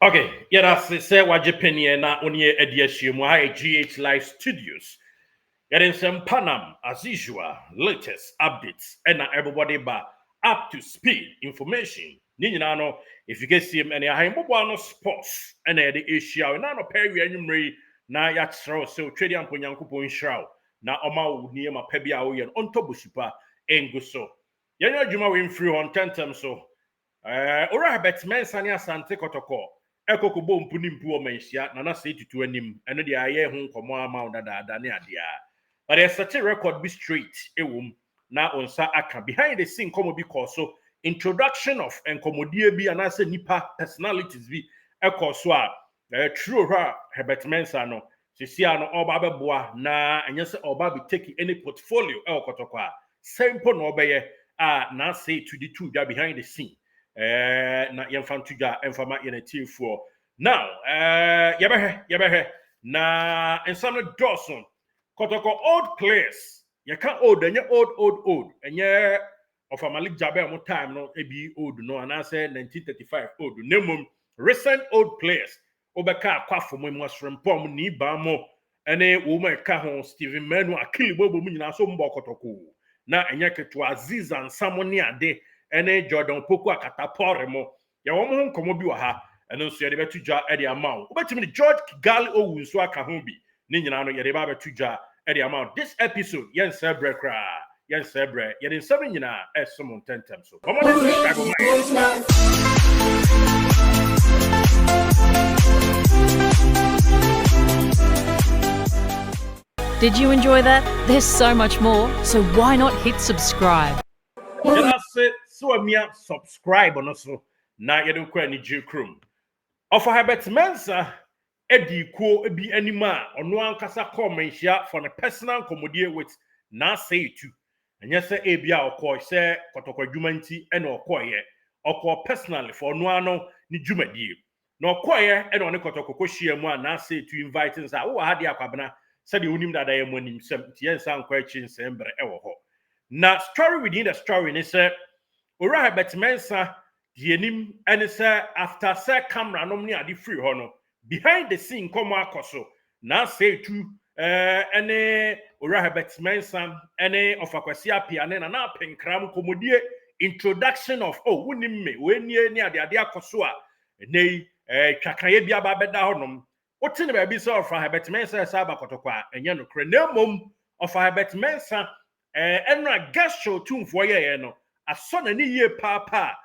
Okay, yeah, that's say what Japan na onye ediashim wa GH Live Studios. Yet in some Panam, as usual, latest updates, and everybody ba up to speed information. Ninano, if you get see him any no sports, and the issue, and no perry and na yatro so trading and punyankupo shroud. Na oma near my pebia and on tobusupa and go so. Yana Juma win free on tentem so. Ora bet men sania sante kotoko. Ekoko bo mpuni mpu o menhia na na se tutu anim. Eno de aye ho nkomo ama da ne ade a. But there's such a record be straight ewum na onsa aka behind the scene komo bi so introduction of enkomodie bi anase nipa personalities bi so a true ha Herbert Mensah no sisia no oba beboa na enye se oba be take any portfolio kotoko a simple no obeye na say to the two behind the scene na yemfa ntudwa emfama yenati for now yebehwe na ensam Dawson Kotoko old players. You can't old, and you're old. And yeah, of a Malik Jaber more time, no, be old, no, and I said 1935 old. Name recent old players. Obeka Kwafo was from Pom ni Bamo, and a woman Kahon, Stephen Menu, Akili Bobo Mina, so Mbokotoko. Na and yake to Aziz and someone near day, and a Jordan Poko Kataporemo. Ya woman come obi ha, and then say the better jar at the amount. But to me, George Kigali Owunswa Kahumbi. Ninjano Yadeba Tuja at the amount. This episode, Yen Sebre Kra, Yen Sebre, Yen in 7 yina as someone 10 times. So come on, Did you enjoy that? There's so much more, so why not hit subscribe? So Mia subscribe on us. Na Yadu Kweni J. Krum. Of Herbert Mensah. Eddie ko be anima or no one casa comment for the personal commodity with na say to and yes abia or koi say kotoko jumanti and or koye or call personally for no ni jumadi no koye and on the kotoko koshia mo na say to invite us oh had ya kwabna said the unim that I am when him 70 sound question sembre ewo ho na story within the story is say ora Herbert Mensah dienim and say after say camera no ni ade free ho no behind the scene come akoso na say to ene ora Herbert Mensah ene of akwasi apia ne na penkram komodie introduction of wonim me we ni ade akoso a nei twakaye bia ba beda honom wotine ba bi so of Herbert Mensah sa ba kotoko a enye no kre na mom of Herbert Mensah enra guest show tumfo ye no aso na ni ye papa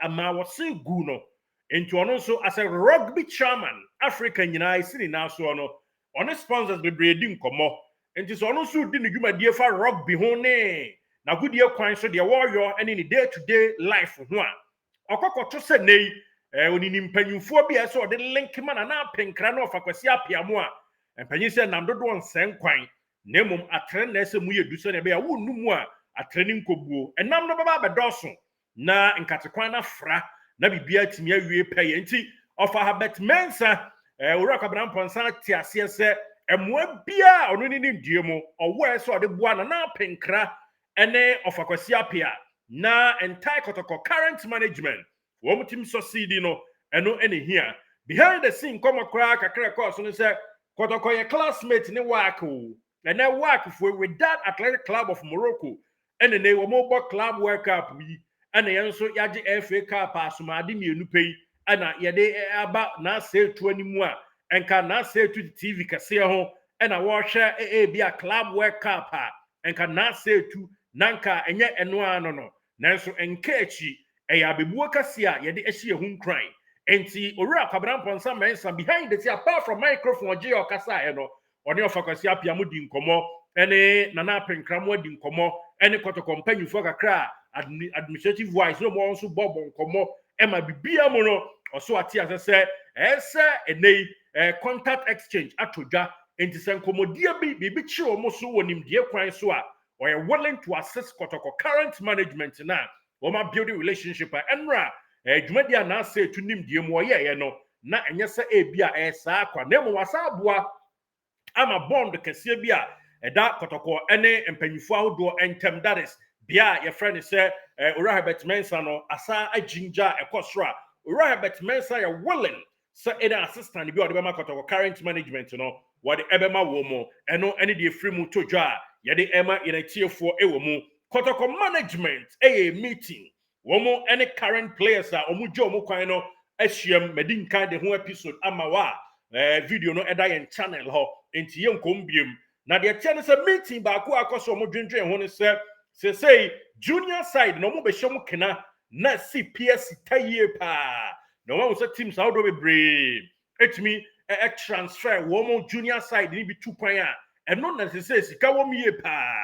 ama wose gu no into also as a rugby chairman African nyina isini na so no on sponsors be breeding komo into so also di ne dwumadie fa rugby ho ne na godie kwan so de warrior any ni day to day life ho a okokoto se nei onini mpanyumfo bi eso de link man na penkra na ofakwasi apiamo a mpanyin se nam dodo nsen kwan nemum atre na ese mu yedu so ne be ya wonum a atre ni nkobuo enam no baba bedoso na nkatekwan na fra na bibia timi awie peye nti ofa Herbert Mensah ora kwabran ponsa tiase se emoa bia ono ni ndie mu owo eso ode bua na penkra ene ofa kwasi apia na entire Kotoko current management wo mutim succeed no eno ene hia behind the scene come akra kakra course no se Kotoko ye classmate ni work o ene work for with that athletic club of Morocco ene ne wo mo club world cup yi ana yenso yaje FA Cup asomade mienu pei ana yede aba na say to animu a enka na say to TV kase ho ana wo hwe bia club world cup a enka na say to nanka enye eno ano no nanso enka echi eya bebuo kase a yede ehye hu nkran enti owura kwabran ponsa Mensah behind the apart from microphone je okasa no oni ofakwasi apia mu di nkomo ene nana penkram wa di nkomo ene Kotoko mpanyufo kakra administrative wise no more also bob nkomo ema bibia mo no oso ati asese enei contact exchange atodwa enti sen komodia bi chire omo so wonim die kwan so a or are willing to assist Kotoko current management na o ma build relationship enra dwumadia na say to nim die mo ye no na enye se bia saa kwa na mo wasa aboa ama bond kese bia eda Kotoko ene mpanyifo ahodo entem that is bia your friend say ora Herbert Mensah no asa ajinja ekosro a Robert Mensah are willing so any assistant be the Kotoko current management what the ebema womo and no any the free mu to dwa ye the Emma in a tier 4 ewomu Kotoko management a meeting womo any current players are omu jo mu kwan no ehiem medin kan de ho episode amawa video no eda yen channel ho enti ye nkombiem na de tie no say meeting ba ko akoso omu dwendwen ho ne say junior side no omu be hye mu kena na CPS taye pa no one say teams how do we brave etimi a transfer womo junior side ni bi 2 kwan a eno na say sika wo mie pa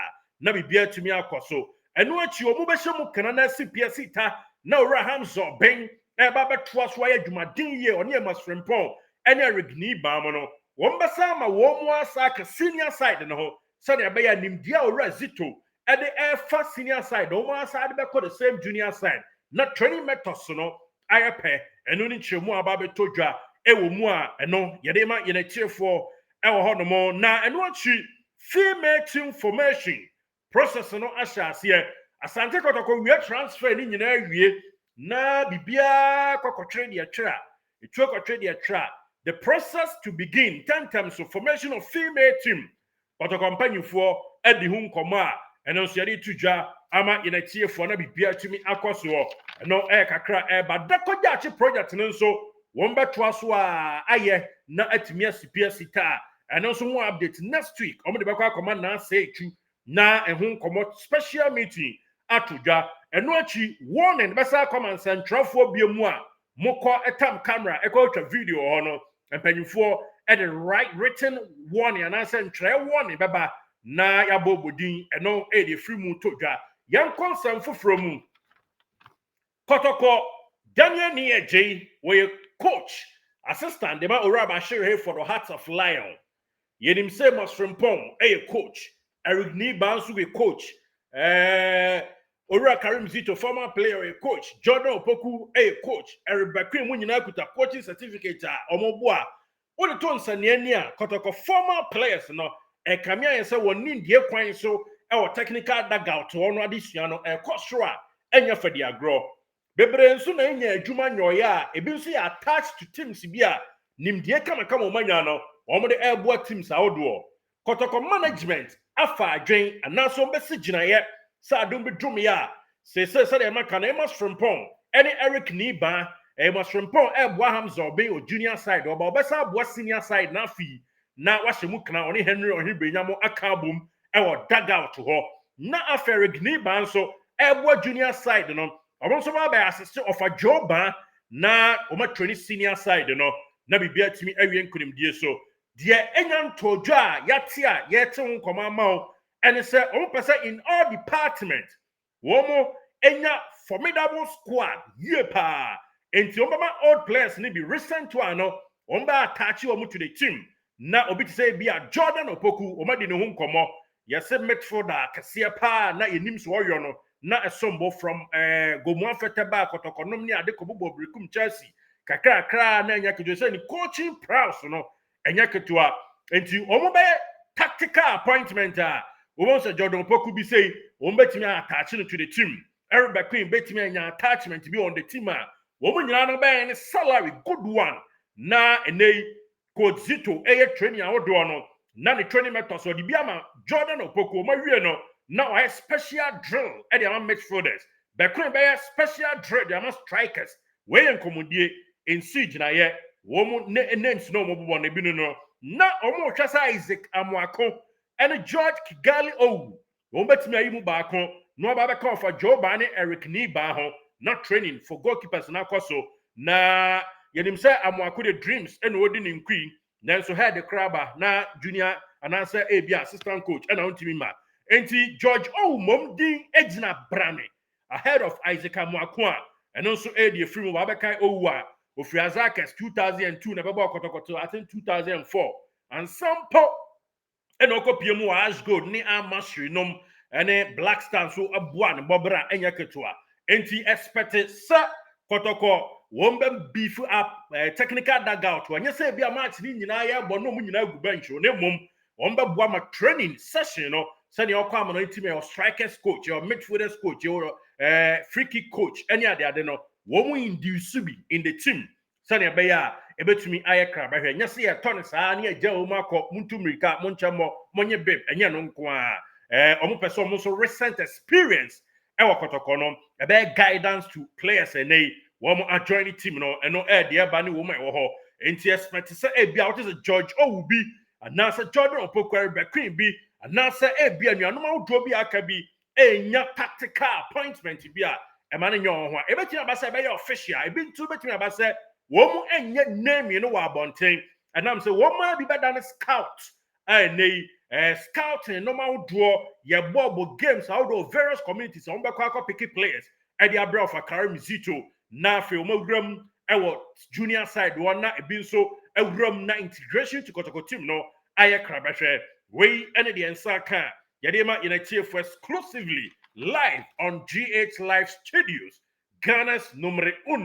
na bibia tumi akoso eno achi omu be hye mu kena na CPS ta na Abraham Zobeng eba beto aso aye dwumadin ye oni emasrempon ene regni baamo no wombesa ma womu asa ka senior side no ho se na be ya nimdia ora zito ede efa senior side womu asa de be the same junior side na training methods no ayepe eno ni chemu aba beto dwa ewo mu a eno yede ma ye na chefo ewo ho no mo na eno achi female team formation process no asase Asante Kotoko we transfer ni nyina awie na bibia kokotre de tra etu kokotre de tra the process to begin 10 times of formation of female team Kotoko mpanyufo edi hu nkomo a eno so yade tudwa ama yenatiefo na bibia tumi akoso no kakra ba dakoja achi project no nso won beto aso a aye na atimi CPS ta eno so ho update next week omo de bekwa akoma na say etu na ehu nkomo special meeting atudwa eno achi warning besa comment centralfo biemu a moko etam camera ekotwa video hono empanyufo at the right written warning and answer try warning baba na yabobodin eno de free mu todwa yan konsam foforo mu Kotoko Daniel Nieje we coach assistant de ma oraba share for the Hearts of Lion yenim say Masfrempong coach Eric Nibansu we coach Ora Karim Zito, former player, a coach. Jordan Opoku, a coach. Eric Bakri, when you know, put a coaching certificate, Omoboa. What the tone Sanyania, Kotoko, former players, no, a Kamia and so one need dear coin so our technical dugout to honor this piano, a costra, and your fedia grow. Bebre soon a Juman Yoya, a busy attached to Tim Sibia, Nim dear come on manano, one of the airboard teams outdoor. Kotoko management, Afa, Jane, and now some message in a yet. Sa don't be drumia. Say the American Masfrempong. Any Eric Niba, Masfrempong, Waham Zobe or junior side or Bobessa was senior side na fee. Na Washimukana only Henry or Hibenyamo Akabum or dugout to her. Na affair Niba so Ebwa junior side no. I also by assistant of a job na Oma training senior side no. Na bibia to me every couldn't dear so. Dear Enyan Toja, Yatia, Yeton Komamao. And it said, in all departments, womo enya formidable squad, yepa. And the old players need be recent to ano, omba attach you to the team. Na obi to say be a Jordan Opoku, omadi no hum komo. Yase Metforda, Kasia pa, na yenims warrior no, na a sombo from Gomwa Fetaba, Kotokonomni, Adekobo, Brikum Chelsea, Kakra, Kra, na Yakujose, coaching proud, no, and Yakatua. And to omobe tactical appointment. Once a Jordan Poku be say, bet me attaching to the team. Eric Queen bet me an attachment to be on the team. Woman, you buy any salary, good one. Na and they could Zito, training our door. Now the training methods or the Biama, Jordan or Poku, my no. Now I special drill at the arm midfielders. Queen by a special drill, they are strikers. Way and commodie in siege na yet. Woman names no more one, no. Na almost Isaac Amwako. And George Kigali won't me a back home, no Baba for Joe Barney, Eric Niba, not training for goalkeepers and Akoso. Na Yedim say I'm the dreams and wedding in Queen, then so had the crabber, na junior and answer AB assistant coach and on Timima. And George Mom Ding Edna Brame, ahead of Isaac Amwakwa, and also Eddie Free Wabakai Owa, of Riazakas 2002, Never Kotoko, I think 2004, and some pop. And Okopiemu Ash Gold ni Amashri nom and Black Star so Abuan Bobra and Yaketua. And he expected Sir Kotoko wombe beef up technical dugout. When you say be a match in Naya, but no Munina bench or no mum, wombe Buama training session or send your common team or strikers coach, your midfielders coach, your free kick coach, any other, I don't know. wo induce bi in the team sani ebeya ebetumi aye kraba hwe nya se ye ton saa na agya wo makọ muntumrika monchamo monye babe enye no nko a omo person omo so recent experience ewo Kotoko no ebe guidance to players enei wo mo join the team no eno de eba ne wo mo ewo ho enti expect say ebia what is George Owubi anasa Jordan Opokwari be queen bi anasa ebia nuanom awdo bi aka bi enya tactical appointment bi a ema ne nyo ho a ebetimi abasa ebe ya official ebi ntu betimi abasa wo mo enye name no wa abonten anam say wo ma bi beda ne scout nei scouting normal draw ye bobo games out of various communities on back pick players e dia bra of Karim Zito na fe o magram ewo junior side one na ebi nso ewuram na integration to Kotoko team no aye krabahwe we ene de ensa kan ye de ma United for exclusively live on GH Live Studios Ghana's numero 1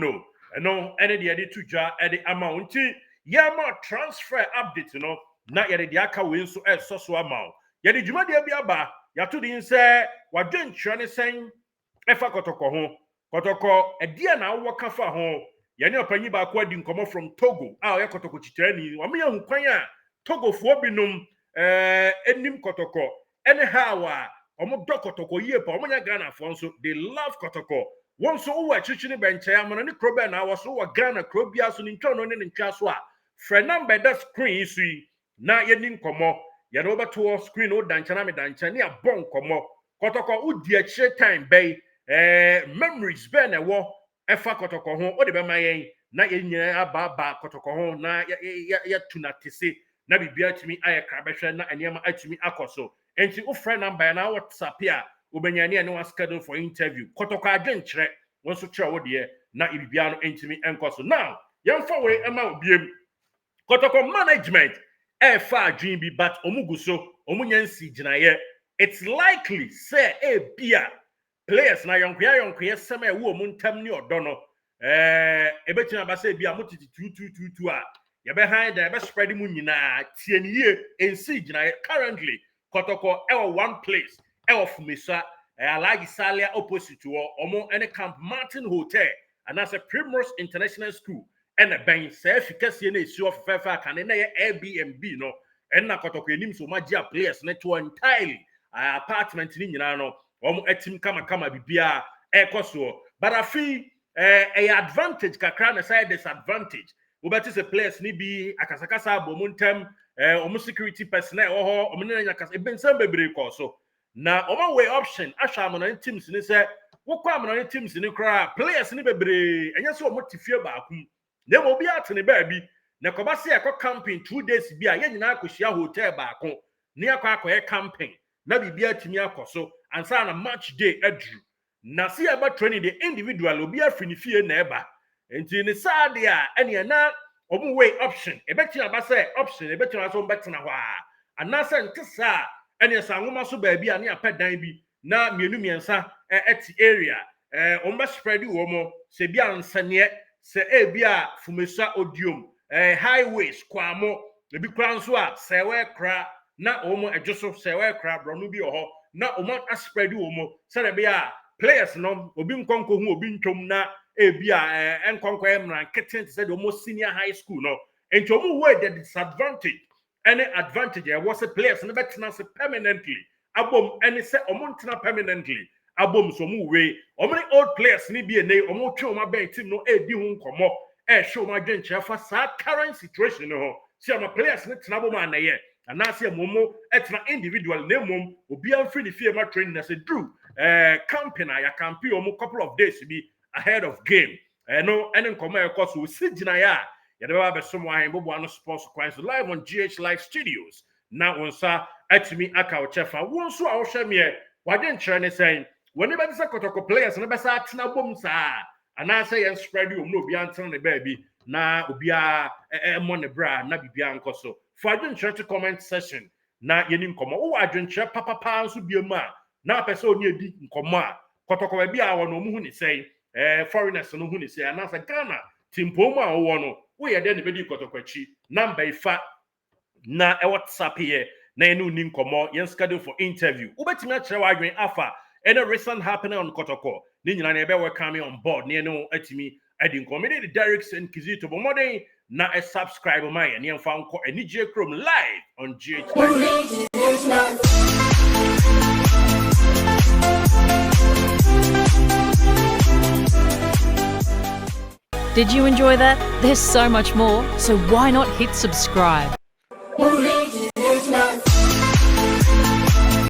no ene de tuja e de amounti yama transfer update no na yede de aka we nso so ama yede dwuma de bi aba yato din se wadwenkyerɛ ne sen efa Kotoko ho Kotoko edia na wo kafa ho yene opanyi ba ko adi nkomo from Togo a ye Kotoko chitani wa me hu kwan a Togo fo binom enim Kotoko anyhow a omo do Kotoko yie pa omo nya Ghana fo nso they love Kotoko won so wo achichi ne benche amana ne krobe na wo so wo Ghana krobia so ne ntwa no ne ntwa so a frɛ number that screen sui na yeni nkomo ye no beto screen o dancha na me dancha ne abon nkomo Kotoko udi akire time bay memories be na wo efa Kotoko ho o de be mayen na yenyina aba Kotoko ho na ya tunatese na bibia tumi aye krabehwe na eniema atumi akoso enti o frɛ number na WhatsApp a obenyane ne wa schedule for interview Kotoko adwenkyere won so kyerɛ wo de na ibibia no entumi enkoso now yemfa we ema obiem Kotoko management fa adwin bi but omuguso omunyansi ginaye it's likely say bia players na yonkoya sem e wo muntam ni odo no ebetina ba say bia mutiti 2222 a ye be hand there be spread mu nyina tie ni ye ensi ginaye currently Kotoko one place Fumisa Alagi Salia opposite to omo any camp Martin Hotel and as a Primrose International School and a bank say efficacy na issue of fafa can na Airbnb no and na Kotoko enim so magia players na to entirely apartment ni nyina no omo etim kama bibia ekoso but afi advantage kakra na say disadvantage we better say players ni bi akasakasa abomuntem omo security personnel oho omo na nyakasa ebensam bebre ko so na omo way option ahwa amona teams ni say wokọ amona teams ni kra players ni bebre enye so omo tifie baakum na mo bi atene baabi na koba se ekọ camping 2 days bi a ye nyina akohia hotel baako ne akọ camping na bibia timi akoso ansa na match day adru na se eba training the individual obi afini fie na eba enti ne saade a ene na omo way option ebeti aba se option ebeti na so betena ho a anasa ntesa ene sa nwoma so baabi a ne apadan bi na mienu miensa eti area omo spread wo mo se bia nsane se bia fumesa odium highways kwamo ebi kra nso a sewe kra na omo ejoso sewe kra bronu bi oho na omo spread wo mo se le bia players no obi nkonko hu obi ntwom na bia enkonko emran keten se de omo senior high school no enti omo wey the disadvantage any advantage was a players no betena se permanently abom any se omo ntena permanently abom so mu we omni old players ni bi ene omo twe omo ben team no di hu nkomo show ma dwenche fa sa current situation no see am players ni tena bom anaye anase momo etena individual na mom obi amfri ni fie ma training na se drew camping ya campi omo couple of days bi ahead of game no ene nkomo e koso si gina ya ya de ba be so mo ahen bobo ano sports kwans live on GH Live Studios na onsa atimi aka o chefa wonso a wo hwe me wadwenkyere ne sen when you say Kotoko players, and besa atina bom sa, and I say and spread you no be answering the baby, na ubia money bra, na bibia ankoso. For I don't try to comment session, na yenim koma. Oh, I don't try papa pansu be a man, na person near di nkoma. Kotoko be our no muhuni say, foreigners no huni say, and as a Ghana, Timpoma or one, we are then the baby Kotokochi, number fat na WhatsApp here, na enu ninkomo, yen schedule for interview. Ubeti na chewa afa. Any recent happening on Kotoko. ne nyina na ebe welcome me on board ne no atimi edi nkomede the Derrick's Inquisitor bo modern na a subscribe my ne mfa nko anigye krom live on GH. Did you enjoy that? There's so much more, so why not hit subscribe?